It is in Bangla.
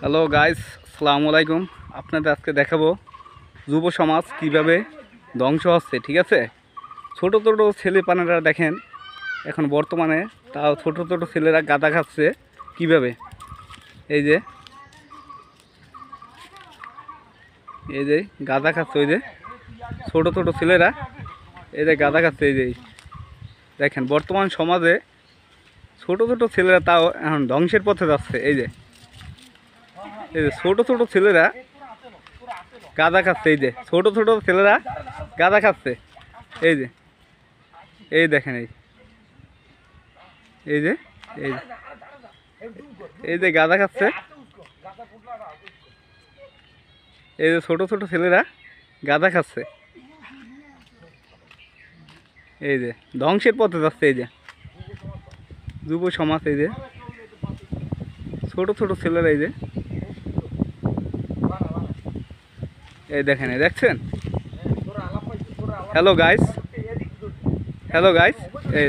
হ্যালো গাইস, আসসালামু আলাইকুম। আপনাদের আজকে দেখাবো যুব সমাজ কিভাবে ধ্বংস হচ্ছে। ঠিক আছে, ছোট ছোট ছেলেপানেরা দেখেন এখন বর্তমানে, তাও ছোট ছোট ছেলেরা গাঁদা খাচ্ছে কিভাবে। এই যে গাঁদা খাচ্ছে, ওই যে ছোট ছোট ছেলেরা এই যে গাঁদা খাচ্ছে। এই যে দেখেন বর্তমান সমাজে ছোট ছোট ছেলেরা তাও এখন ধ্বংসের পথে যাচ্ছে। এই যে ছোট ছোট ছেলেরা গাঁদা খাচ্ছে। এই যে ছোট ছোট ছেলেরা গাঁদা খাচ্ছে। এই যে দেখেন, এই যে এই যে গাঁদা খাচ্ছে। এই যে ছোট ছোট ছেলেরা গাঁদা খাচ্ছে। এই যে ধ্বংসের পথে যাচ্ছে। এই যে যুব সমাজ, এই যে ছোট ছোট ছেলেরা, এই দেখেন, দেখছেন। হ্যালো গাইস, এই